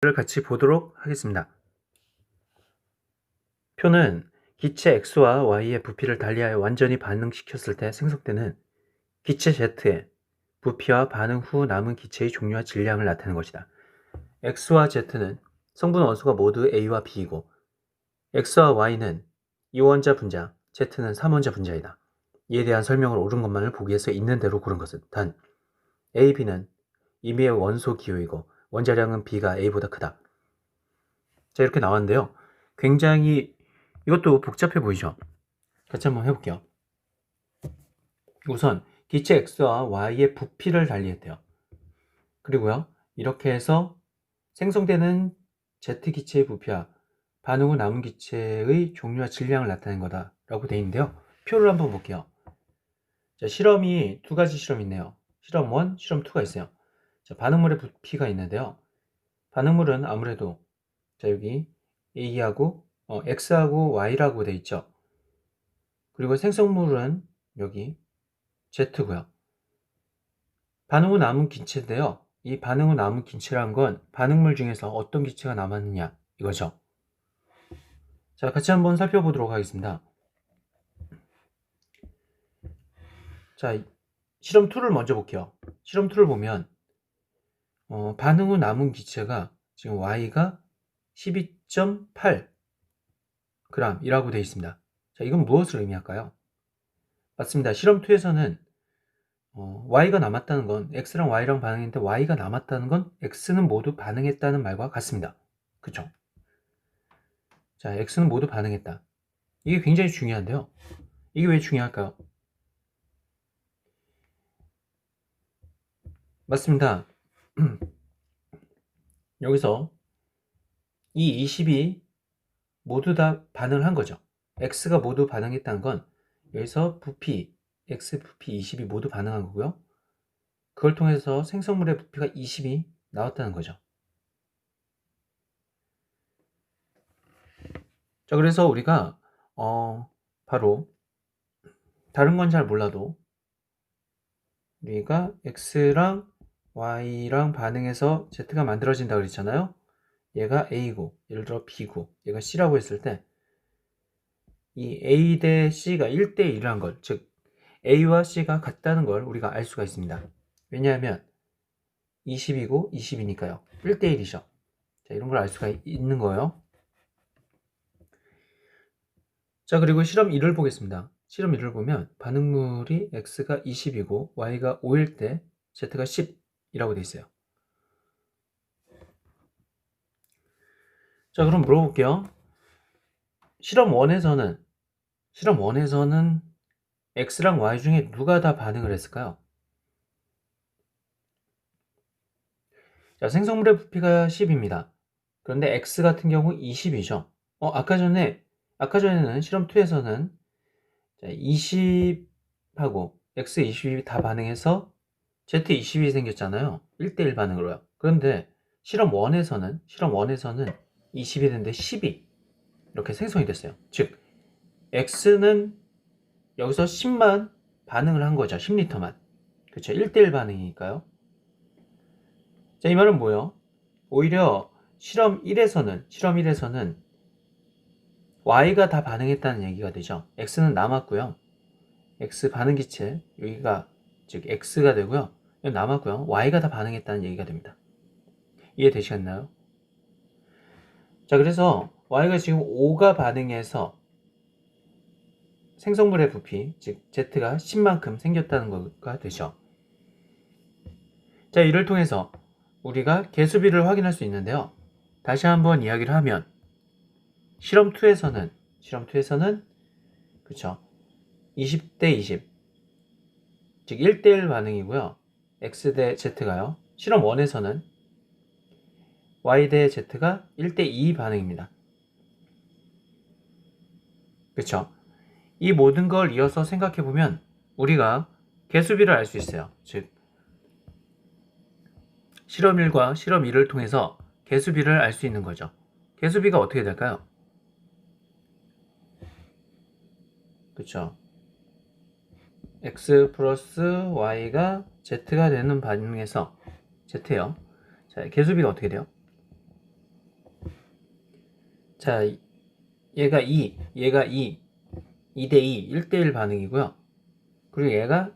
를 같이 보도록 하겠습니다. 표는 기체 X와 Y의 부피를 달리하여 완전히 반응시켰을 때 생성되는 기체 Z의 부피와 반응 후 남은 기체의 종류와 질량을 나타내는 것이다. X와 Z는 성분 원소가 모두 A와 B이고 X와 Y는 이원자 분자, Z는 삼원자 분자이다. 이에 대한 설명을 옳은 것만을 보기 위해서 있는 대로 고른 것은 단 A, B는 임의의 원소 기호이고 원자량은 B가 A보다 크다. 자, 이렇게 나왔는데요. 굉장히 이것도 복잡해 보이죠? 같이 한번 해볼게요. 우선 기체 X와 Y의 부피를 달리했대요. 그리고요, 이렇게 해서 생성되는 Z기체의 부피와 반응 후 남은 기체의 종류와 질량을 나타낸 거다라고 되어 있는데요. 표를 한번 볼게요. 자, 실험이 두 가지 실험이 있네요. 실험 1, 실험 2가 있어요. 자, 반응물의 부피가 있는데요. 반응물은 아무래도 자, 여기 A하고 X하고 Y라고 되어 있죠. 그리고 생성물은 여기 Z고요. 반응 후 남은 기체인데요. 이 반응 후 남은 기체란 건 반응물 중에서 어떤 기체가 남았느냐 이거죠. 자, 같이 한번 살펴보도록 하겠습니다. 자, 실험 2를 먼저 볼게요. 실험 2를 보면 반응 후 남은 기체가 지금 Y가 12.8g 이라고 되어 있습니다. 자, 이건 무엇을 의미할까요? 맞습니다. 실험 2에서는 Y가 남았다는 건 X랑 Y랑 반응했는데 Y가 남았다는 건 X는 모두 반응했다는 말과 같습니다. 그쵸? 자, X는 모두 반응했다. 이게 굉장히 중요한데요. 이게 왜 중요할까요? 맞습니다. 여기서 이 20이 모두 다 반응을 한 거죠. X가 모두 반응했다는 건 여기서 부피, X 부피 20이 모두 반응한 거고요. 그걸 통해서 생성물의 부피가 20이 나왔다는 거죠. 자, 그래서 우리가 바로 다른 건 잘 몰라도 우리가 X랑 Y랑 반응해서 Z가 만들어진다고 그랬잖아요. 얘가 A고 예를 들어 B고 얘가 C라고 했을 때 이 A 대 C가 1대 1이란 걸, 즉 A와 C가 같다는 걸 우리가 알 수가 있습니다. 왜냐하면 20이고 20이니까요. 1대 1이죠. 자, 이런 걸 알 수가 있는 거예요. 자, 그리고 실험 1을 보겠습니다. 실험 1을 보면 반응물이 X가 20이고 Y가 5일 때 Z가 10이라고 되어 있어요. 자, 그럼 물어볼게요. 실험 1에서는 X랑 Y 중에 누가 다 반응을 했을까요? 자, 생성물의 부피가 10입니다. 그런데 X 같은 경우 20이죠. 아까 전에는 실험 2에서는 20하고 X 20이 다 반응해서 Z 20이 생겼잖아요. 1대1 반응으로요. 그런데 실험 1에서는 20이 됐는데 10이 이렇게 생성이 됐어요. 즉, X는 여기서 10만 반응을 한 거죠. 10리터만. 그쵸? 1대1 반응이니까요. 자, 이 말은 뭐예요? 오히려 실험 1에서는 Y가 다 반응했다는 얘기가 되죠. X는 남았고요. X 반응 기체, 여기가 즉 X가 되고요. 여기 남았고요. Y가 다 반응했다는 얘기가 됩니다. 이해되시겠나요? 자, 그래서 Y가 지금 5가 반응해서 생성물의 부피, 즉 Z가 10만큼 생겼다는 거가 되죠. 자, 이를 통해서 우리가 개수비를 확인할 수 있는데요. 다시 한번 이야기를 하면 실험 2에서는 그쵸, 20대 20, 즉 1대1 반응이고요. X 대 Z가요. 실험 1에서는 Y 대 Z가 1대 2 반응입니다. 그쵸? 이 모든 걸 이어서 생각해보면 우리가 개수비를 알 수 있어요. 즉 실험 1과 실험 2를 통해서 개수비를 알 수 있는 거죠. 개수비가 어떻게 될까요? 그쵸? X 플러스 Y가 Z가 되는 반응에서 Z예요. 자, 개수비가 어떻게 돼요? 자, 얘가 2, 얘가 2, 2대2, 1대1 반응이고요. 그리고 얘가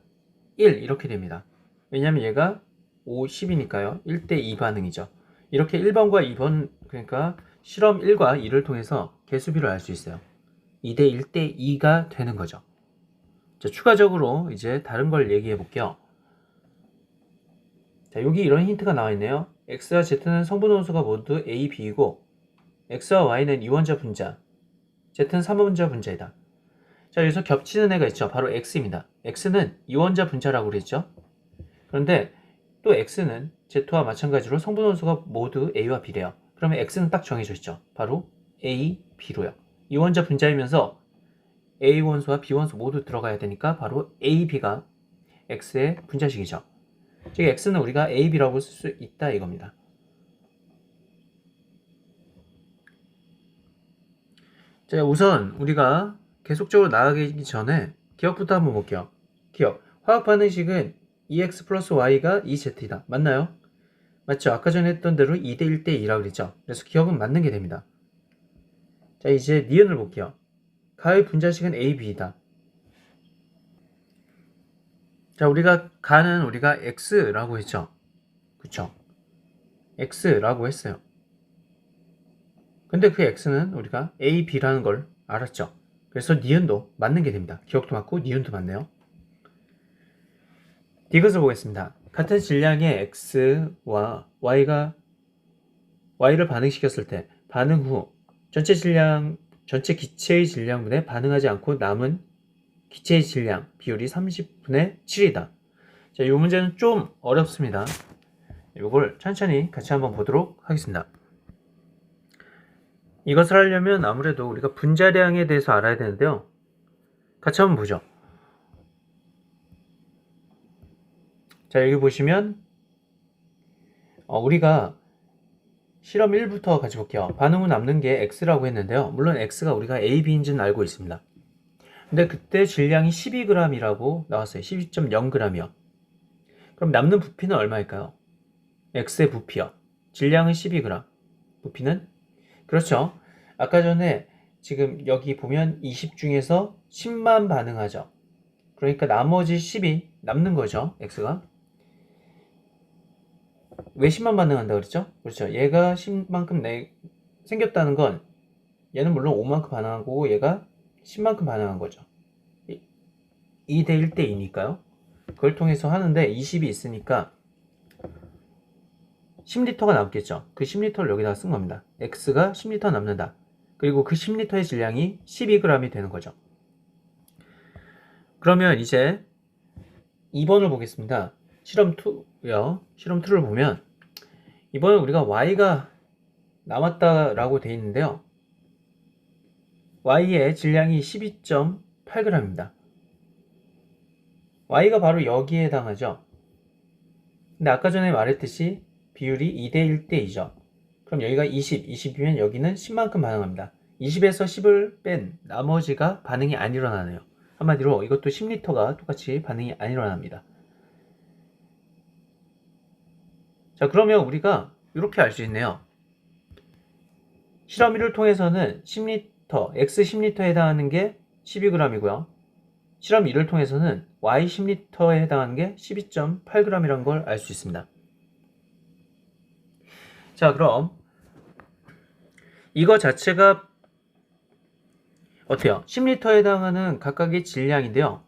1 이렇게 됩니다. 왜냐면 얘가 5, 10이니까요. 1대2 반응이죠. 이렇게 1번과 2번, 그러니까 실험 1과 2를 통해서 개수비를 알 수 있어요. 2대 1대 2가 되는 거죠. 자, 추가적으로 이제 다른 걸 얘기해 볼게요. 자, 여기 이런 힌트가 나와 있네요. X와 Z는 성분 원소가 모두 A, B이고 X와 Y는 이원자 분자, Z는 삼원자 분자이다. 자, 여기서 겹치는 애가 있죠. 바로 X입니다. X는 이원자 분자라고 그랬죠. 그런데 또 X는 Z와 마찬가지로 성분 원소가 모두 A와 B래요. 그러면 X는 딱 정해져 있죠. 바로 A, B로요. 이원자 분자이면서 A 원소와 B 원소 모두 들어가야 되니까 바로 A, B가 X의 분자식이죠. 즉 X는 우리가 A, B라고 쓸 수 있다 이겁니다. 자, 우선 우리가 계속적으로 나아가기 전에 기억부터 한번 볼게요. 기억. 화학 반응식은 2x 플러스 y가 2z이다. 맞나요? 맞죠? 아까 전에 했던 대로 2대 1대 2라고 그랬죠? 그래서 기억은 맞는 게 됩니다. 자, 이제 니은을 볼게요. 가의 분자식은 a, b이다. 자, 가는 우리가 x라고 했죠? 그쵸? x라고 했어요. 근데 그 x는 우리가 a, b라는 걸 알았죠? 그래서 니은도 맞는 게 됩니다. 기억도 맞고 니은도 맞네요. 디귿을 보겠습니다. 같은 질량의 x와 y를 반응시켰을 때 반응 후 전체 기체의 질량분에 반응하지 않고 남은 기체의 질량 비율이 30분의 7이다. 자, 이 문제는 좀 어렵습니다. 이걸 천천히 같이 한번 보도록 하겠습니다. 이것을 하려면 아무래도 우리가 분자량에 대해서 알아야 되는데요. 같이 한번 보죠. 자, 여기 보시면 우리가 실험 1부터 같이 볼게요. 반응 후 남는 게 X라고 했는데요. 물론 X가 우리가 A, B인지는 알고 있습니다. 근데 그때 질량이 12g이라고 나왔어요. 12.0g이요. 그럼 남는 부피는 얼마일까요? X의 부피요. 질량은 12g. 부피는? 그렇죠. 아까 전에 지금 여기 보면 20 중에서 10만 반응하죠. 그러니까 나머지 10이 남는 거죠. X가. 왜 10만 반응한다 그랬죠? 그렇죠. 얘가 10만큼 생겼다는 건 얘는 물론 5만큼 반응하고 얘가 10만큼 반응한 거죠. 2대 1대 2니까요. 그걸 통해서 하는데 20이 있으니까 10리터가 남겠죠. 그 10리터를 여기다가 쓴 겁니다. X가 10리터 남는다. 그리고 그 10리터의 질량이 12g이 되는 거죠. 그러면 이제 2번을 보겠습니다. 실험 2요. 실험 2를 보면 이번엔 우리가 Y가 남았다라고 되어 있는데요. Y의 질량이 12.8g입니다. Y가 바로 여기에 해당하죠. 근데 아까 전에 말했듯이 비율이 2대 1대 2죠. 그럼 여기가 20이면 여기는 10만큼 반응합니다. 20에서 10을 뺀 나머지가 반응이 안 일어나네요. 한마디로 이것도 10리터가 똑같이 반응이 안 일어납니다. 자, 그러면 우리가 이렇게 알 수 있네요. 실험 1을 통해서는 10리터, X 10리터에 해당하는 게 12g이고요. 실험 2를 통해서는 Y 10리터에 해당하는 게 12.8g이라는 걸 알 수 있습니다. 자, 그럼 이거 자체가 어때요? 10리터에 해당하는 각각의 질량인데요.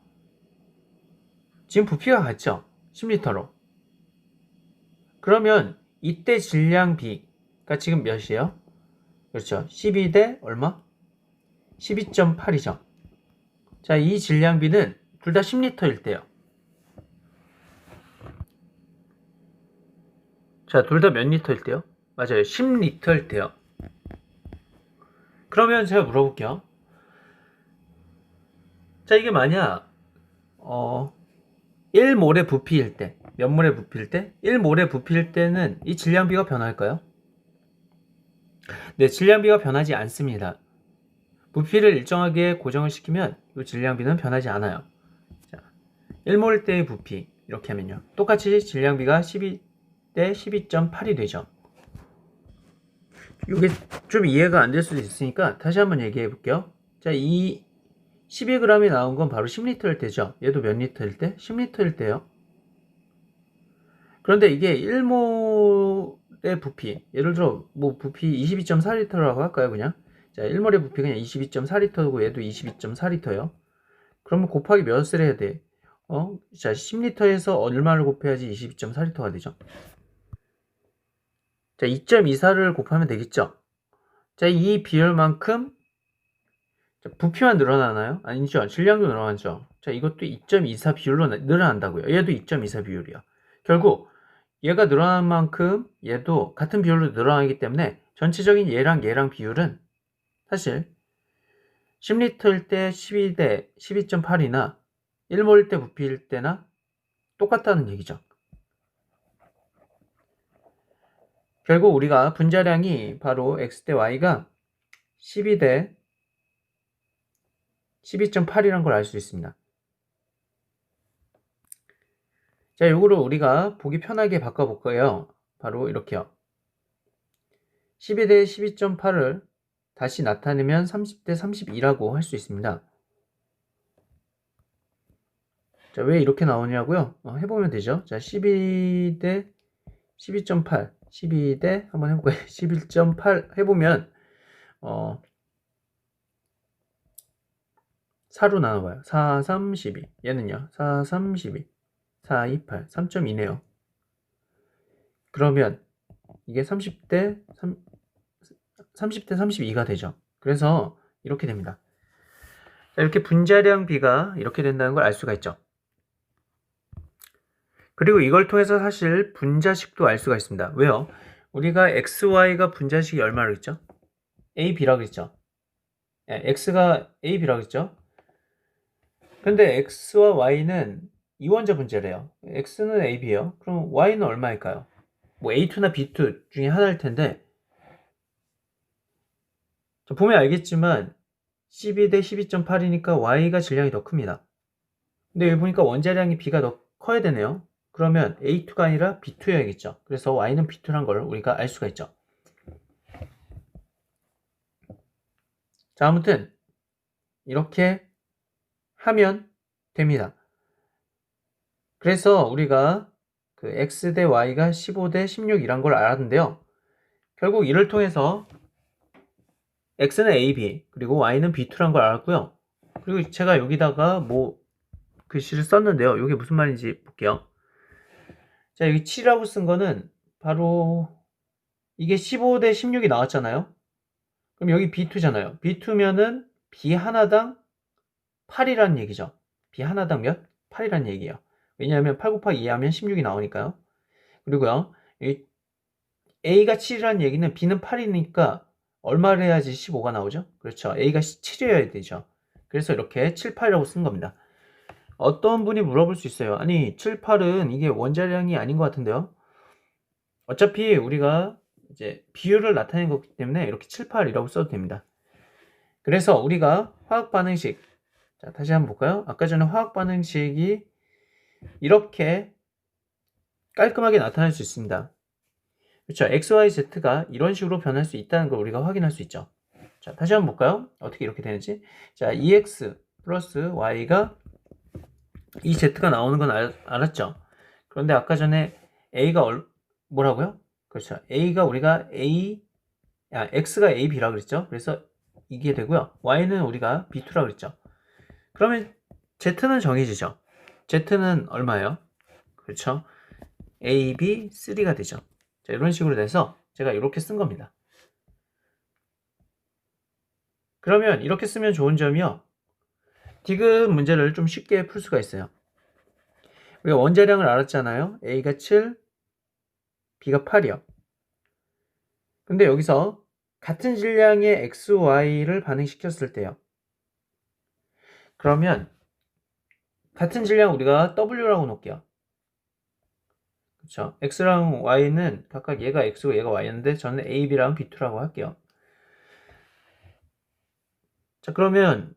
지금 부피가 같죠? 10리터로. 그러면 이때 질량 B가 지금 몇이에요? 그렇죠. 12대 얼마? 12.8이죠. 자, 이 질량 B는 둘 다 10리터일 때요. 자, 둘 다 몇 리터일 때요? 맞아요. 10리터일 때요. 그러면 제가 물어볼게요. 자, 이게 만약 1몰의 부피일 때, 몇 몰의 부피일 때? 1몰의 부피일 때는 이 질량비가 변할까요? 네, 질량비가 변하지 않습니다. 부피를 일정하게 고정을 시키면 이 질량비는 변하지 않아요. 자, 1몰 때의 부피 이렇게 하면요. 똑같이 질량비가 12대 12.8이 되죠. 이게 좀 이해가 안 될 수도 있으니까 다시 한번 얘기해 볼게요. 자, 이 12g이 나온 건 바로 10리터일 때죠. 얘도 몇 리터일 때? 10리터일 때요. 그런데 이게 1몰의 부피, 예를 들어 뭐 부피 22.4리터라고 할까요, 그냥? 자, 1몰의 부피 그냥 22.4리터고 얘도 22.4리터예요. 그러면 곱하기 몇을 해야 돼? 자, 10리터에서 얼마를 곱해야지 22.4리터가 되죠? 자, 2.24를 곱하면 되겠죠? 자, 이 비율만큼 부피만 늘어나나요? 아니죠. 질량도 늘어나죠. 자, 이것도 2.24 비율로 늘어난다고요. 얘도 2.24 비율이야. 결국 얘가 늘어난 만큼 얘도 같은 비율로 늘어나기 때문에 전체적인 얘랑 비율은 사실 10리터일 때 12대 12.8이나 1몰일 때 부피일 때나 똑같다는 얘기죠. 결국 우리가 분자량이 바로 x 대 y가 12대 12.8이라는 걸 알 수 있습니다. 자, 요거를 우리가 보기 편하게 바꿔볼까요? 바로 이렇게요. 12대 12.8을 다시 나타내면 30대 32라고 할 수 있습니다. 자, 왜 이렇게 나오냐고요? 해보면 되죠. 자, 12대 12.8, 12대 한번 해볼까요? 11.8 해보면 4로 나눠봐요. 4, 3, 12. 얘는요. 4, 3, 12. 4, 2, 8. 3.2네요. 그러면 이게 30대 32가 되죠. 그래서 이렇게 됩니다. 자, 이렇게 분자량 비가 이렇게 된다는 걸 알 수가 있죠. 그리고 이걸 통해서 사실 분자식도 알 수가 있습니다. 왜요? 우리가 XY가 분자식이 얼마로 했죠? AB라고 그랬죠. X가 AB라고 그랬죠. 근데 X와 Y는 이원자 분자래요. X는 AB예요. 그럼 Y는 얼마일까요? 뭐 A2나 B2 중에 하나일 텐데 보면 알겠지만 12대 12.8이니까 Y가 질량이 더 큽니다. 근데 여기 보니까 원자량이 B가 더 커야 되네요. 그러면 A2가 아니라 B2여야겠죠. 그래서 Y는 B2란 걸 우리가 알 수가 있죠. 자, 아무튼 이렇게 하면 됩니다. 그래서 우리가 그 X 대 Y가 15 대 16이란 걸 알았는데요. 결국 이를 통해서 X는 AB 그리고 Y는 B2란 걸 알았고요. 그리고 제가 여기다가 뭐 글씨를 썼는데요. 이게 무슨 말인지 볼게요. 자, 여기 7이라고 쓴 거는 바로 이게 15 대 16이 나왔잖아요. 그럼 여기 B2잖아요. B2면은 B 하나당 8이라는 얘기죠. B 하나당 몇? 8이라는 얘기예요. 왜냐하면 8 곱하기 2 하면 16이 나오니까요. 그리고요. A가 7이라는 얘기는 B는 8이니까 얼마를 해야지 15가 나오죠? 그렇죠. A가 7이어야 되죠. 그래서 이렇게 7, 8이라고 쓴 겁니다. 어떤 분이 물어볼 수 있어요. 아니 7, 8은 이게 원자량이 아닌 것 같은데요. 어차피 우리가 이제 비율을 나타낸 거기 때문에 이렇게 7, 8이라고 써도 됩니다. 그래서 우리가 화학 반응식, 자, 다시 한번 볼까요? 아까 전에 화학 반응식이 이렇게 깔끔하게 나타날 수 있습니다. 그렇죠. XYZ가 이런 식으로 변할 수 있다는 걸 우리가 확인할 수 있죠. 자, 다시 한번 볼까요? 어떻게 이렇게 되는지. 자, EX 플러스 Y가 이 Z가 나오는 건 알았죠? 그런데 아까 전에 A가 뭐라고요? 그렇죠. A가 우리가 X가 AB라고 그랬죠? 그래서 이게 되고요. Y는 우리가 B2라고 그랬죠? 그러면 Z는 정해지죠? Z는 얼마예요? 그렇죠? AB3가 되죠. 자, 이런 식으로 돼서 제가 이렇게 쓴 겁니다. 그러면 이렇게 쓰면 좋은 점이요. 디귿 문제를 좀 쉽게 풀 수가 있어요. 우리가 원자량을 알았잖아요. A가 7, B가 8이요. 근데 여기서 같은 질량의 X, Y를 반응시켰을 때요. 그러면 같은 질량 우리가 W라고 놓을게요. 그렇죠? X랑 Y는 각각 얘가 X고 얘가 Y였는데 저는 A, B랑 B2라고 할게요. 자, 그러면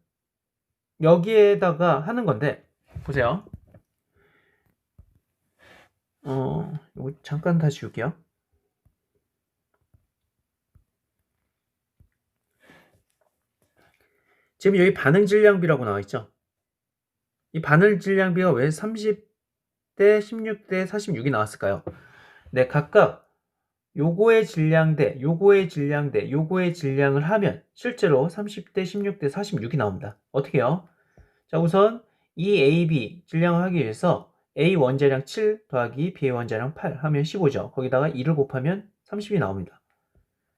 여기에다가 하는 건데 보세요. 이거 잠깐 다시 줄게요. 지금 여기 반응 질량비라고 나와 있죠. 이 반응 질량비가 왜 30대 16대 46이 나왔을까요? 네, 각각 요거의 질량대, 요거의 질량대, 요거의 질량을 하면 실제로 30대 16대 46이 나옵니다. 어떻게 해요? 자, 우선 이 A, B 질량을 하기 위해서 A 원자량 7 더하기 B의 원자량 8 하면 15죠. 거기다가 2를 곱하면 30이 나옵니다.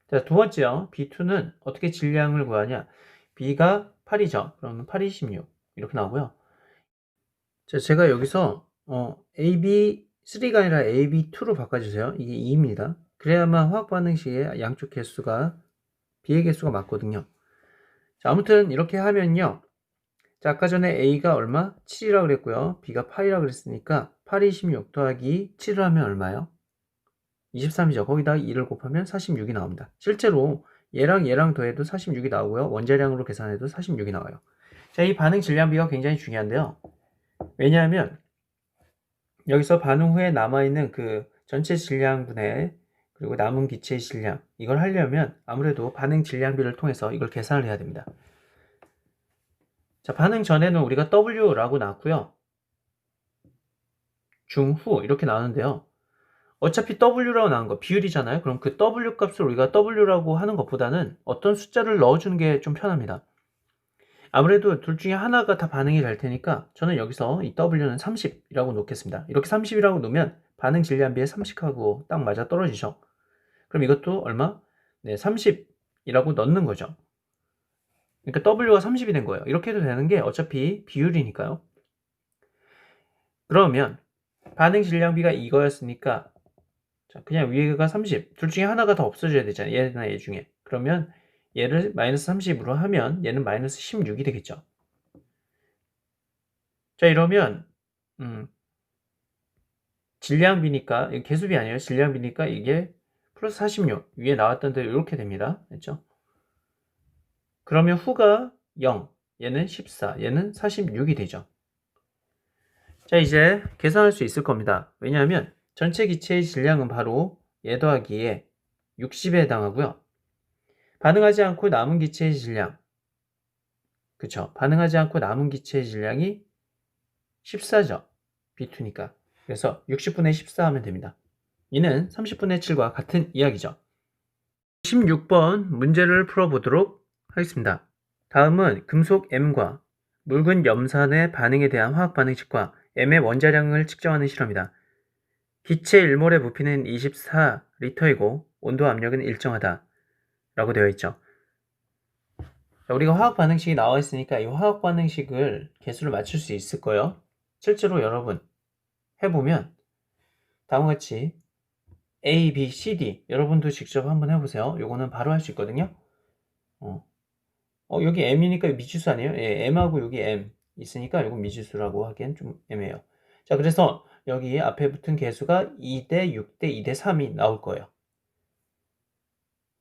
자, 두 번째요. B2는 어떻게 질량을 구하냐? B가 8이죠. 그러면 8이 16 이렇게 나오고요. 자, 제가 여기서 AB3가 아니라 AB2로 바꿔주세요. 이게 2입니다. 그래야만 화학 반응식의 양쪽 개수가 B의 개수가 맞거든요. 자, 아무튼 이렇게 하면요. 자, 아까 전에 A가 얼마? 7이라고 그랬고요. B가 8이라고 그랬으니까 8이 16 더하기 7을 하면 얼마요? 23이죠. 거기다가 2를 곱하면 46이 나옵니다. 실제로 얘랑 더해도 46이 나오고요. 원자량으로 계산해도 46이 나와요. 자, 이 반응 질량비가 굉장히 중요한데요. 왜냐하면 여기서 반응 후에 남아있는 그 전체 질량분의 그리고 남은 기체의 질량 이걸 하려면 아무래도 반응 질량비를 통해서 이걸 계산을 해야 됩니다. 자, 반응 전에는 우리가 W라고 나왔고요. 중후 이렇게 나오는데요. 어차피 W라고 나온 거 비율이잖아요. 그럼 그 W 값을 우리가 W라고 하는 것보다는 어떤 숫자를 넣어주는 게 좀 편합니다. 아무래도 둘 중에 하나가 다 반응이 될 테니까 저는 여기서 이 W는 30이라고 놓겠습니다. 이렇게 30이라고 놓으면 반응 질량비에 30하고 딱 맞아 떨어지죠. 그럼 이것도 얼마? 네, 30이라고 넣는 거죠. 그러니까 W가 30이 된 거예요. 이렇게 해도 되는 게 어차피 비율이니까요. 그러면 반응 질량비가 이거였으니까 자, 그냥 위에가 30. 둘 중에 하나가 더 없어져야 되잖아요. 얘나 얘 중에. 그러면 얘를 마이너스 30으로 하면 얘는 마이너스 16이 되겠죠. 자, 이러면 질량비니까 이게 개수비 아니에요. 질량비니까 이게 플러스 46 위에 나왔던 대로 이렇게 됩니다. 됐죠? 그러면 후가 0, 얘는 14, 얘는 46이 되죠. 자, 이제 계산할 수 있을 겁니다. 왜냐하면 전체 기체의 질량은 바로 얘 더하기에 60에 해당하고요. 반응하지 않고 남은 기체의 질량, 그쵸? 반응하지 않고 남은 기체의 질량이 14죠. B2니까. 그래서 60분의 14 하면 됩니다. 이는 30분의 7과 같은 이야기죠. 16번 문제를 풀어보도록 하겠습니다. 다음은 금속 M과 묽은 염산의 반응에 대한 화학 반응식과 M의 원자량을 측정하는 실험이다. 기체 1몰의 부피는 24리터이고 온도 압력은 일정하다 라고 되어 있죠. 자, 우리가 화학 반응식이 나와 있으니까 이 화학 반응식을 개수를 맞출 수 있을 거예요. 실제로 여러분 해보면 다음과 같이 A, B, C, D 여러분도 직접 한번 해보세요. 요거는 바로 할 수 있거든요. 여기 M이니까 미지수 아니에요? 예, M하고 여기 M 있으니까 이건 미지수라고 하기엔 좀 애매해요. 자, 그래서 여기 앞에 붙은 개수가 2대 6대 2대 3이 나올 거예요.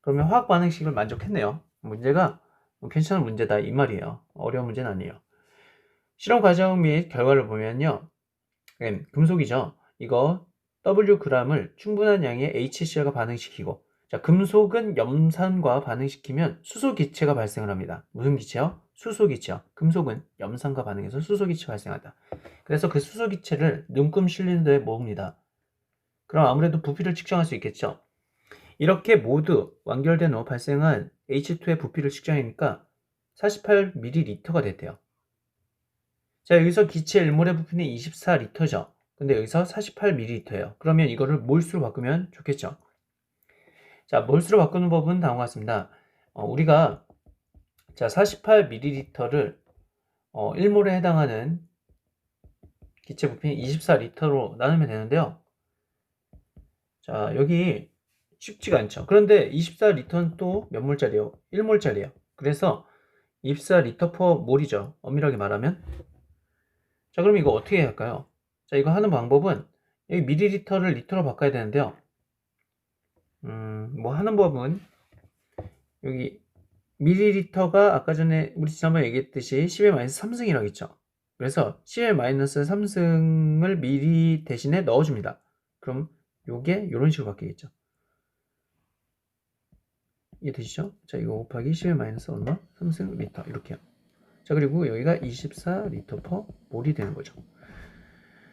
그러면 화학 반응식을 만족했네요. 문제가 괜찮은 문제다 이 말이에요. 어려운 문제는 아니에요. 실험 과정 및 결과를 보면요. 금속이죠. 이거 Wg을 충분한 양의 HCl과 반응시키고 자, 금속은 염산과 반응시키면 수소기체가 발생을 합니다. 무슨 기체요? 수소기체요. 금속은 염산과 반응해서 수소기체 발생한다. 그래서 그 수소기체를 눈금 실린더에 모읍니다. 그럼 아무래도 부피를 측정할 수 있겠죠. 이렇게 모두 완결된 후 발생한 H2의 부피를 측정하니까 48ml가 됐대요. 자, 여기서 기체 1몰의 부피는 24리터죠. 근데 여기서 48ml예요. 그러면 이거를 몰수로 바꾸면 좋겠죠. 자, 몰수로 바꾸는 법은 다음과 같습니다. 우리가 자 48ml를 1몰에 해당하는 기체 부피는 24리터로 나누면 되는데요. 자, 여기 쉽지가 않죠. 그런데 24리터는 또 몇 몰짜리예요? 1몰짜리예요. 그래서 24리터 퍼 몰이죠. 엄밀하게 말하면. 자, 그럼 이거 어떻게 해야 할까요? 자, 이거 하는 방법은 여기 밀리리터를 리터로 바꿔야 되는데요. 뭐 하는 법은 여기 밀리리터가 아까 전에 우리 지난번에 얘기했듯이 10의 3승이라고 했죠. 그래서 10의 3승을 미리 대신에 넣어줍니다. 그럼 요게 이런 식으로 바뀌겠죠. 이해 되시죠? 자, 이거 곱하기 10의 얼마? 3승 리터 이렇게요. 자, 그리고 여기가 24리터 퍼 몰이 되는 거죠.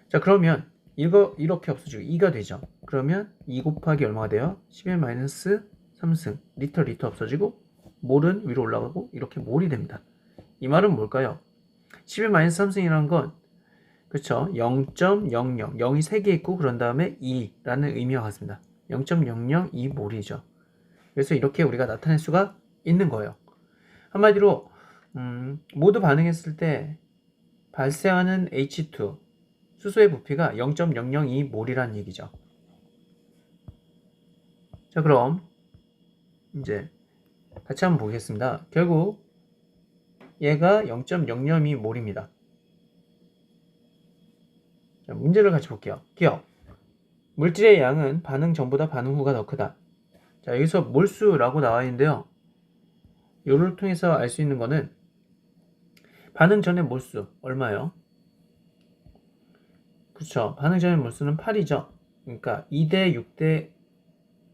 자, 그러면 이거 이렇게 없어지고 2가 되죠. 그러면 2 곱하기 얼마가 돼요? 11 마이너스 3승. 리터 없어지고 몰은 위로 올라가고 이렇게 몰이 됩니다. 이 말은 뭘까요? 11 마이너스 3승이라는 건 그렇죠. 0.00 0이 3개 있고 그런 다음에 2라는 의미와 같습니다. 0.002몰이죠. 그래서 이렇게 우리가 나타낼 수가 있는 거예요. 한마디로 모두 반응했을 때 발생하는 H2 수소의 부피가 0.002몰이라는 얘기죠. 자, 그럼 이제 같이 한번 보겠습니다. 결국 얘가 0.002몰입니다. 자, 문제를 같이 볼게요. 기억. 물질의 양은 반응 전보다 반응 후가 더 크다. 자, 여기서 몰수라고 나와 있는데요. 요를 통해서 알 수 있는 거는 반응 전의 몰수 얼마예요? 그렇죠. 반응 전의 몰수는 8이죠. 그러니까 2대 6대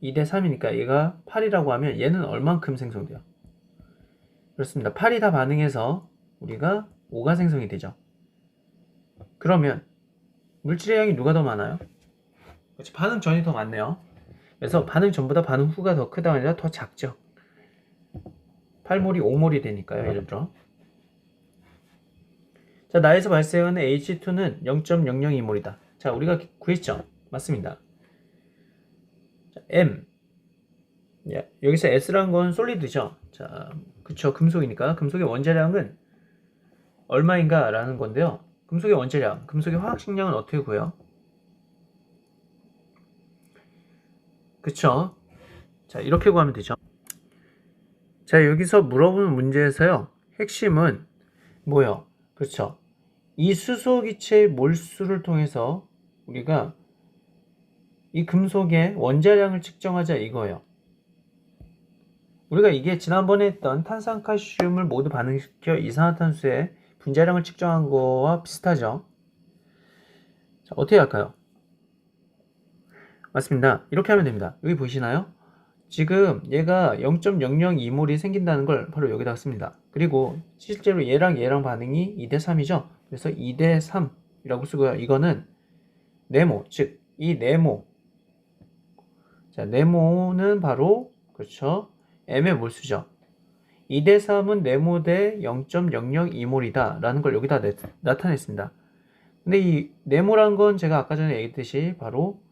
2대 3이니까 얘가 8이라고 하면 얘는 얼만큼 생성돼요? 그렇습니다. 8이 다 반응해서 우리가 5가 생성이 되죠. 그러면 물질의 양이 누가 더 많아요? 그렇지, 반응 전이 더 많네요. 그래서 반응 전보다 반응 후가 더 크다가 아니라 더 작죠. 8몰이 5몰이 되니까요. 예를 들어. 자, 나에서 발생하는 H2는 0.002몰이다. 자, 우리가 구했죠? 맞습니다. 자, M. 여기서 S라는 건 솔리드죠. 자, 그쵸. 금속이니까. 금속의 원자량은 얼마인가 라는 건데요. 금속의 원자량, 금속의 화학식량은 어떻게 구해요? 그쵸. 자, 이렇게 구하면 되죠. 자, 여기서 물어보는 문제에서요. 핵심은 뭐예요? 그렇죠. 이 수소기체의 몰수를 통해서 우리가 이 금속의 원자량을 측정하자 이거예요. 우리가 이게 지난번에 했던 탄산칼슘을 모두 반응시켜 이산화탄소의 분자량을 측정한 거와 비슷하죠. 자, 어떻게 할까요? 맞습니다. 이렇게 하면 됩니다. 여기 보이시나요? 지금 얘가 0.002몰이 생긴다는 걸 바로 여기다 씁니다. 그리고 실제로 얘랑 반응이 2대 3이죠. 그래서 2대 3이라고 쓰고요. 이거는 네모, 즉 이 네모. 자, 네모는 바로 그렇죠. M의 몰수죠. 2대 3은 네모 대 0.002몰이다 라는 걸 여기다 나타냈습니다. 근데 이 네모란 건 제가 아까 전에 얘기했듯이 바로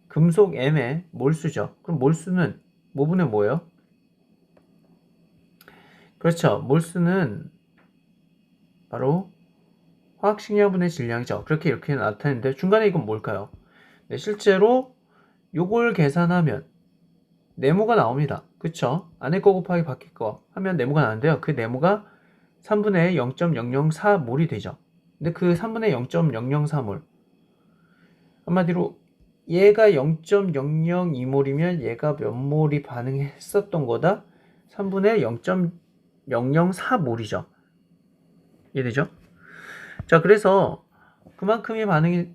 금속 M의 몰수죠. 그럼 몰수는 뭐분의 뭐예요? 그렇죠. 몰수는 바로 화학식량분의 질량이죠. 그렇게 이렇게 나타내는데 중간에 이건 뭘까요? 네, 실제로 요걸 계산하면 네모가 나옵니다. 그쵸? 안에 거 곱하기 밖에 거 하면 네모가 나는데요. 그 네모가 3분의 0.004몰이 되죠. 근데 그 3분의 0.004몰 한마디로 얘가 0.002몰이면 얘가 몇 몰이 반응했었던 거다? 3분의 0.004몰이죠. 이해되죠? 자, 그래서 그만큼이 반응이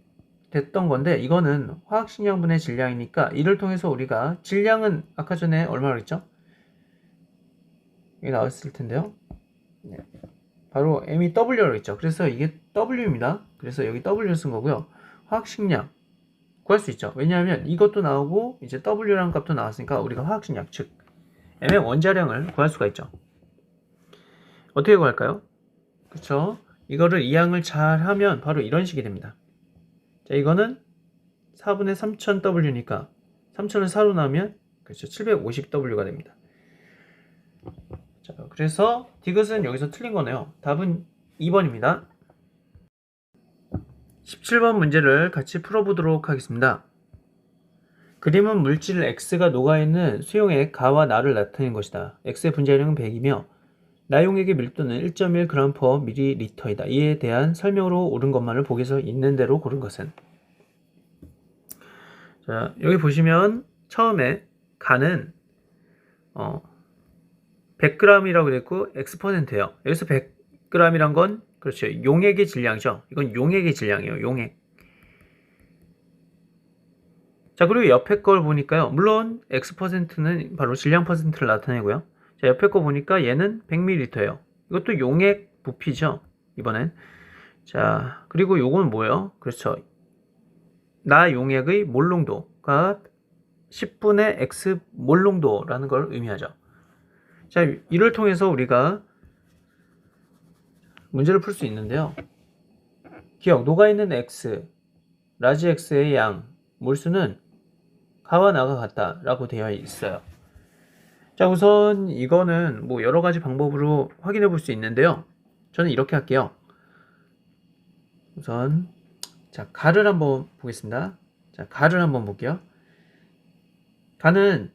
됐던 건데 이거는 화학식량분의 질량이니까 이를 통해서 우리가 질량은 아까 전에 얼마나 그랬죠? 여기 나왔을 텐데요. 네. 바로 M이 W라고 했죠. 그래서 이게 W입니다. 그래서 여기 W를 쓴 거고요. 화학식량 구할 수 있죠. 왜냐하면 이것도 나오고 이제 W라는 값도 나왔으니까 우리가 화학식량 즉 M의 원자량을 구할 수가 있죠. 어떻게 구할까요? 그쵸? 이거를 이항을 잘 하면 바로 이런 식이 됩니다. 자, 이거는 4분의 3000W니까 3000을 4로 나오면 그렇죠. 750W가 됩니다. 자, 그래서 디귿은 여기서 틀린 거네요. 답은 2번입니다. 17번 문제를 같이 풀어보도록 하겠습니다. 그림은 물질 X가 녹아있는 수용액 가와 나를 나타낸 것이다. X의 분자량은 100이며 나용액의 밀도는 1.1g/ml이다. 이에 대한 설명으로 옳은 것만을 보기에서 있는 대로 고른 것은? 자, 여기 보시면 처음에 가는 100g이라고 됐고 X%예요. 여기서 100g이란 건 그렇죠. 용액의 질량이죠. 이건 용액의 질량이에요. 용액. 자, 그리고 옆에 걸 보니까요. 물론 X%는 바로 질량 퍼센트를 나타내고요. 자, 옆에 거 보니까 얘는 100ml예요. 이것도 용액 부피죠. 이번엔. 자, 그리고 요건 뭐예요? 그렇죠. 나 용액의 몰농도가 10분의 x 몰농도라는 걸 의미하죠. 자, 이를 통해서 우리가 문제를 풀 수 있는데요. 기억, 녹아있는 x, 라지 x의 양, 몰수는 가와 나가 같다 라고 되어 있어요. 자, 우선 이거는 뭐 여러 가지 방법으로 확인해 볼 수 있는데요. 저는 이렇게 할게요. 우선 자, 가를 한번 보겠습니다. 자, 가를 한번 볼게요. 가는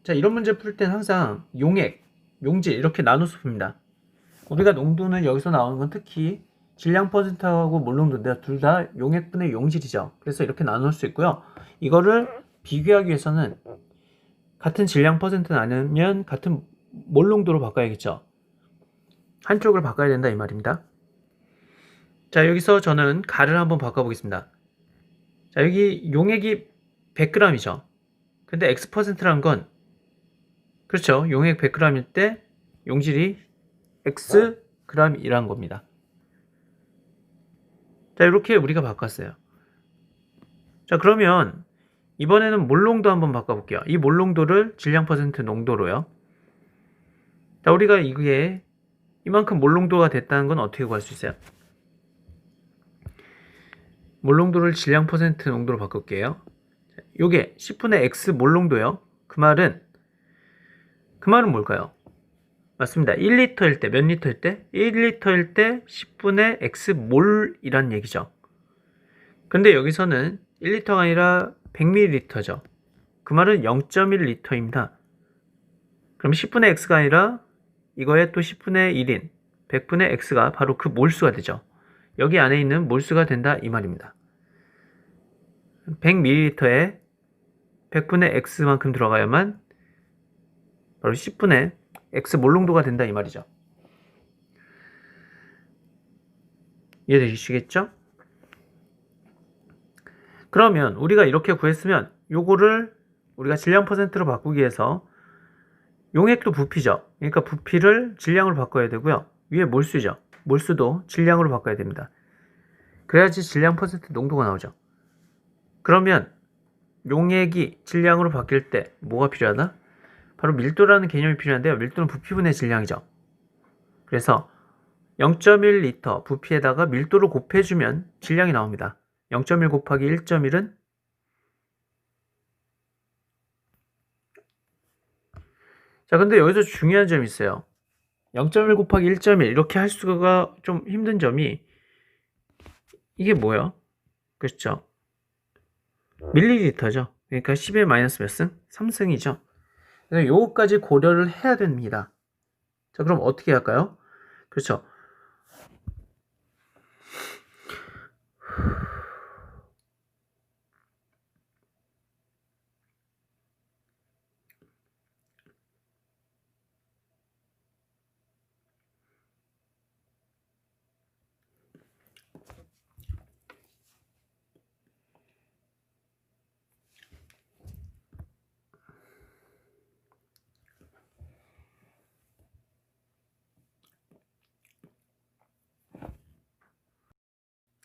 자, 이런 문제 풀 땐 항상 용액, 용질 이렇게 나눠서 풉니다. 우리가 농도는 여기서 나오는 건 특히 질량 퍼센트하고 몰농도인데 둘 다 용액분의 용질이죠. 그래서 이렇게 나눌 수 있고요. 이거를 비교하기 위해서는 같은 질량 퍼센트는 아니면 같은 몰농도로 바꿔야겠죠. 한쪽을 바꿔야 된다 이 말입니다. 자, 여기서 저는 가를 한번 바꿔보겠습니다. 자, 여기 용액이 100g이죠. 근데 X%란 건 그렇죠. 용액 100g일 때 용질이 Xg이란 겁니다. 자, 이렇게 우리가 바꿨어요. 자, 그러면 이번에는 몰농도 한번 바꿔볼게요. 이 몰농도를 질량 퍼센트 농도로요. 자, 우리가 이게 이만큼 몰농도가 됐다는 건 어떻게 구할 수 있어요? 몰농도를 질량 퍼센트 농도로 바꿀게요. 요게 10분의 x 몰농도요. 그 말은 뭘까요? 맞습니다. 1리터일 때 몇 리터일 때? 1리터일 때 10분의 x 몰이란 얘기죠. 근데 여기서는 1리터가 아니라 100ml죠. 그 말은 0.1리터입니다. 그럼 10분의 x가 아니라 이거에 또 10분의 1인 100분의 x가 바로 그 몰수가 되죠. 여기 안에 있는 몰수가 된다 이 말입니다. 100ml에 100분의 x만큼 들어가야만 바로 10분의 x 몰농도가 된다 이 말이죠. 이해되시겠죠? 그러면 우리가 이렇게 구했으면 요거를 우리가 질량 퍼센트로 바꾸기 위해서 용액도 부피죠. 그러니까 부피를 질량으로 바꿔야 되고요. 위에 몰수죠. 몰수도 질량으로 바꿔야 됩니다. 그래야지 질량 퍼센트 농도가 나오죠. 그러면 용액이 질량으로 바뀔 때 뭐가 필요하다? 바로 밀도라는 개념이 필요한데요. 밀도는 부피분의 질량이죠. 그래서 0.1리터 부피에다가 밀도를 곱해주면 질량이 나옵니다. 0.1 곱하기 1.1은 자, 근데 여기서 중요한 점이 있어요. 0.1 곱하기 1.1 이렇게 할 수가 좀 힘든 점이 이게 뭐예요? 그렇죠? 밀리리터죠. 그러니까 10의 마이너스 몇 승? 3승이죠. 그래서 요거까지 고려를 해야 됩니다. 자, 그럼 어떻게 할까요? 그렇죠.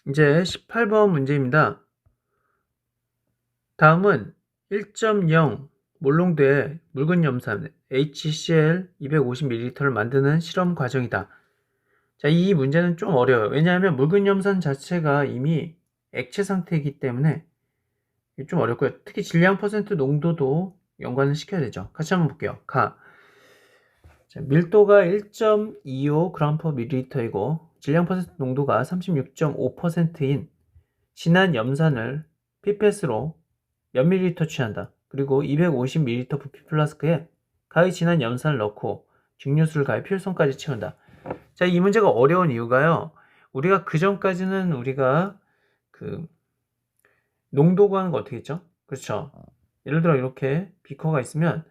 이제 18번 문제입니다. 다음은 1.0 몰농도의 묽은 염산 HCl 250ml를 만드는 실험 과정이다. 자, 이 문제는 좀 어려워요. 왜냐하면 묽은 염산 자체가 이미 액체 상태이기 때문에 좀 어렵고요. 특히 질량 퍼센트 농도도 연관을 시켜야 되죠. 같이 한번 볼게요. 자, 밀도가 1.25g/ml이고 질량 퍼센트 농도가 36.5%인 진한 염산을 피펫으로 몇 밀리리터 취한다. 그리고 250ml 부피 플라스크에 가히 진한 염산을 넣고 증류수를 가해 필성까지 채운다. 자, 이 문제가 어려운 이유가요. 우리가 그 전까지는 우리가 그 농도 구하는 거 어떻게 했죠? 그렇죠. 예를 들어 이렇게 비커가 있으면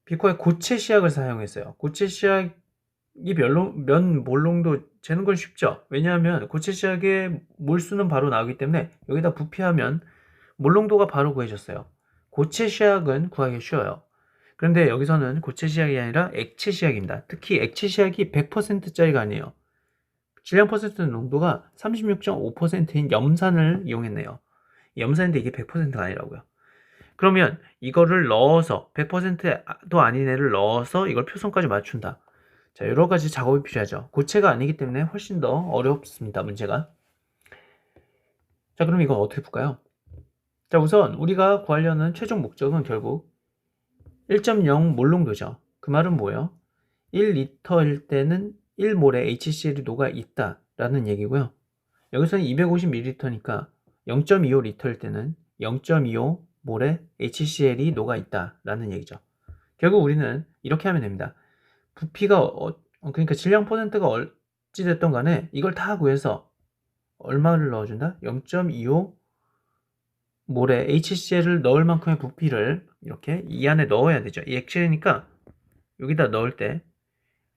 비커에 고체 시약을 사용했어요. 고체 시약이 몇 몰농도 재는 건 쉽죠. 왜냐하면 고체 시약의 몰수는 바로 나오기 때문에 여기다 부피하면 몰농도가 바로 구해졌어요. 고체 시약은 구하기 쉬워요. 그런데 여기서는 고체 시약이 아니라 액체 시약입니다. 특히 액체 시약이 100%짜리가 아니에요. 질량 퍼센트 농도가 36.5%인 염산을 이용했네요. 염산인데 이게 100%가 아니라고요. 그러면 이거를 넣어서 100%도 아닌 애를 넣어서 이걸 표성까지 맞춘다. 자, 여러 가지 작업이 필요하죠. 고체가 아니기 때문에 훨씬 더 어렵습니다, 문제가. 자, 그럼 이건 어떻게 풀까요? 자, 우선 우리가 구하려는 최종 목적은 결국 1.0 몰농도죠. 그 말은 뭐예요? 1리터일 때는 1몰의 HCl이 녹아 있다라는 얘기고요. 여기서는 250ml니까 0.25리터일 때는 0.25몰의 HCl이 녹아 있다라는 얘기죠. 결국 우리는 이렇게 하면 됩니다. 부피가 그러니까 질량 퍼센트가 어찌됐던 간에 이걸 다 구해서 얼마를 넣어준다? 0.25몰의 HCl을 넣을 만큼의 부피를 이렇게 이 안에 넣어야 되죠. 이 액체니까 여기다 넣을 때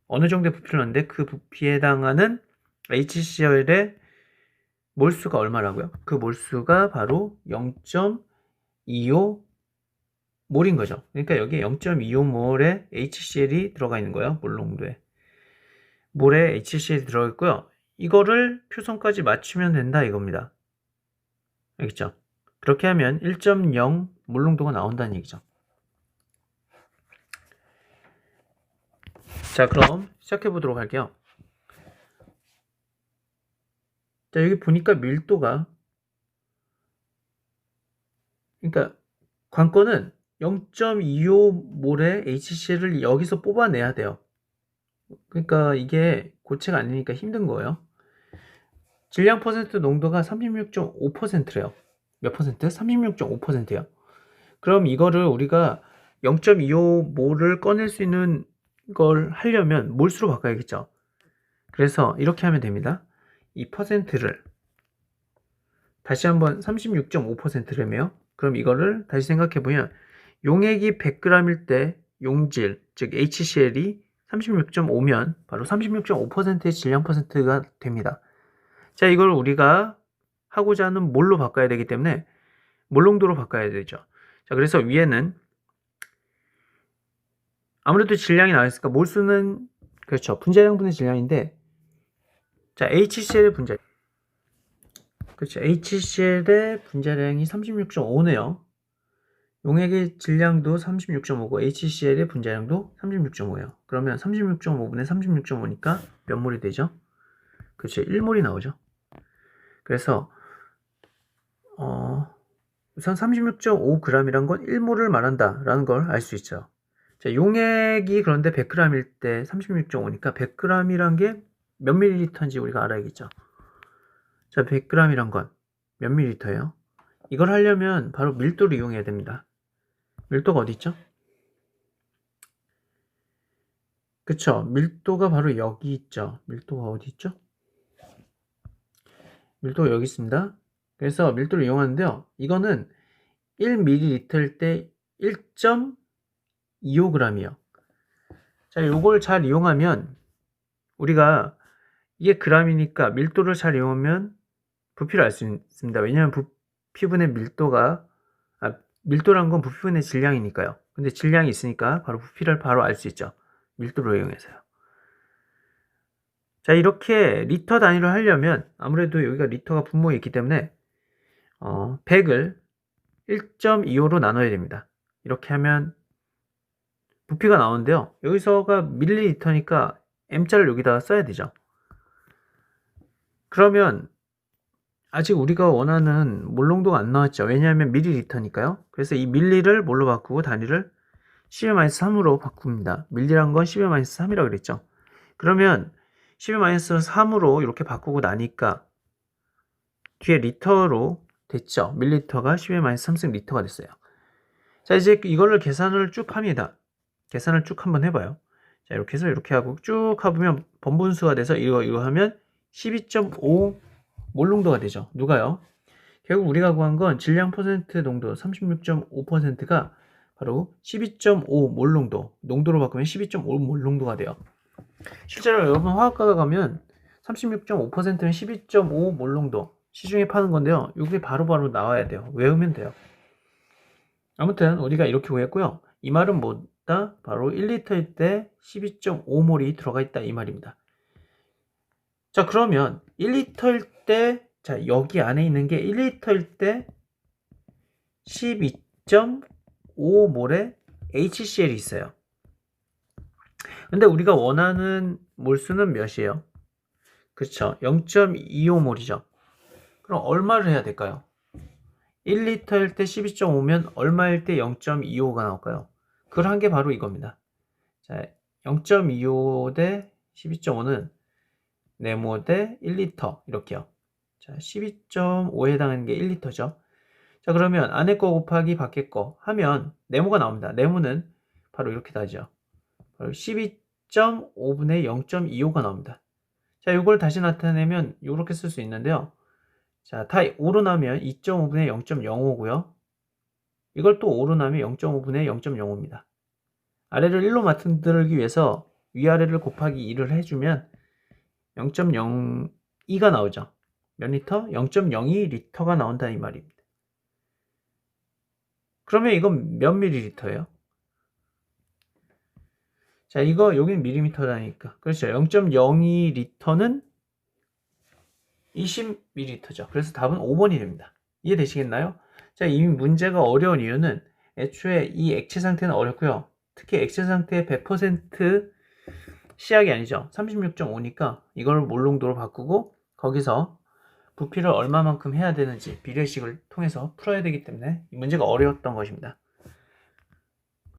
어느 정도의 부피를 넣는데 그 부피에 해당하는 HCl의 몰수가 얼마라고요? 그 몰수가 바로 0.25몰인 거죠. 그러니까 여기에 0.25몰의 HCl이 들어가 있는 거예요. 몰농도에. 몰에 HCl이 들어가 있고요. 이거를 표성까지 맞추면 된다 이겁니다. 알겠죠? 그렇게 하면 1.0 몰농도가 나온다는 얘기죠. 자, 그럼 시작해 보도록 할게요. 자, 여기 보니까 밀도가, 그러니까 관건은 0.25몰의 HCl을 여기서 뽑아내야 돼요. 그러니까 이게 고체가 아니니까 힘든 거예요. 질량 퍼센트 농도가 36.5%래요. 몇 퍼센트? 36.5%예요. 그럼 이거를 우리가 0.25몰을 꺼낼 수 있는 걸 하려면 몰수로 바꿔야겠죠. 그래서 이렇게 하면 됩니다. 이 퍼센트를 다시 한번 36.5%래매요. 그럼 이거를 다시 생각해보면 용액이 100g일 때 용질, 즉 HCl이 36.5면 바로 36.5%의 질량 퍼센트가 됩니다. 자, 이걸 우리가 하고자 하는 몰로 바꿔야 되기 때문에 몰농도로 바꿔야 되죠. 자, 그래서 위에는 아무래도 질량이 나와있으니까 몰수는 그렇죠. 분자량분의 질량인데, 자, HCl의 분자, 그렇죠. HCl의 분자량이 36.5네요. 용액의 질량도 36.5고 HCl의 분자량도 36.5예요. 그러면 36.5분의 36.5니까 몇 몰이 되죠? 그렇죠. 1몰이 나오죠. 그래서 우선 36.5g이란 건 1몰을 말한다 라는 걸 알 수 있죠. 자, 용액이 그런데 100g일 때 36.5니까 100g이란 게 몇 밀리리터인지 우리가 알아야겠죠. 자, 100g이란 건 몇 밀리리터예요? 이걸 하려면 바로 밀도를 이용해야 됩니다. 밀도가 어디 있죠? 그쵸? 밀도가 바로 여기 있죠. 밀도가 어디 있죠? 밀도가 여기 있습니다. 그래서 밀도를 이용하는데요. 이거는 1ml일 때 1.25g이에요. 자, 요걸 잘 이용하면 우리가 이게 g이니까 밀도를 잘 이용하면 부피를 알 수 있습니다. 왜냐하면 부피분의 밀도가 밀도란 건 부피분의 질량이니까요. 근데 질량이 있으니까 바로 부피를 바로 알 수 있죠. 밀도를 이용해서요. 자, 이렇게 리터 단위로 하려면 아무래도 여기가 리터가 분모에 있기 때문에 100을 1.25로 나눠야 됩니다. 이렇게 하면 부피가 나오는데요. 여기서가 밀리리터니까 M자를 여기다가 써야 되죠. 그러면 아직 우리가 원하는 몰농도가 안 나왔죠. 왜냐하면 밀리리터니까요. 그래서 이 밀리를 뭘로 바꾸고 단위를 10-3으로 바꿉니다. 밀리란 건 10-3이라고 그랬죠. 그러면 10-3으로 이렇게 바꾸고 나니까 뒤에 리터로 됐죠. 밀리터가 10-3승 리터가 됐어요. 자, 이제 이거를 계산을 쭉 합니다. 계산을 쭉 한번 해봐요. 자, 이렇게 해서 이렇게 하고 쭉 해보면 번분수가 돼서 이거 하면 12.5 몰농도가 되죠. 누가요? 결국 우리가 구한 건 질량 퍼센트 농도 36.5%가 바로 12.5 몰농도, 농도로 바꾸면 12.5 몰농도가 돼요. 실제로 여러분 화학과가 가면 36.5%면 12.5 몰농도 시중에 파는 건데요. 이게 바로바로 나와야 돼요. 외우면 돼요. 아무튼 우리가 이렇게 구했고요. 이 말은 뭐다? 바로 1리터일 때 12.5몰이 들어가 있다 이 말입니다. 자, 그러면 1리터일 때, 자, 여기 안에 있는 게 1리터일 때 12.5몰의 HCl이 있어요. 근데 우리가 원하는 몰수는 몇이에요? 그쵸, 0.25몰이죠. 그럼 얼마를 해야 될까요? 1리터일 때 12.5면 얼마일 때 0.25가 나올까요? 그걸 한 게 바로 이겁니다. 자, 0.25 대 12.5는 네모 대 1리터 이렇게요. 자, 12.5에 해당하는 게 1리터죠. 자, 그러면 안에 거 곱하기 밖에 거 하면 네모가 나옵니다. 네모는 바로 이렇게 나죠. 바로 12.5분의 0.25가 나옵니다. 자, 이걸 다시 나타내면 이렇게 쓸 수 있는데요. 자, 다 5로 나면 2.5분의 0.05고요. 이걸 또 5로 나면 0.5분의 0.05입니다. 아래를 1로 만들기 위해서 위아래를 곱하기 2를 해주면 0.02가 나오죠. 몇 리터? 0.02리터가 나온다는 이 말입니다. 그러면 이건 몇 밀리리터예요? 자, 이거 여기는 밀리미터라니까. 그렇죠. 0.02리터는 20ml죠. 그래서 답은 5번이 됩니다. 이해되시겠나요? 자, 이 문제가 어려운 이유는 애초에 이 액체 상태는 어렵고요. 특히 액체 상태의 100% 시약이 아니죠. 36.5니까 이걸 몰롱도로 바꾸고 거기서 부피를 얼마만큼 해야 되는지 비례식을 통해서 풀어야 되기 때문에 이 문제가 어려웠던 것입니다.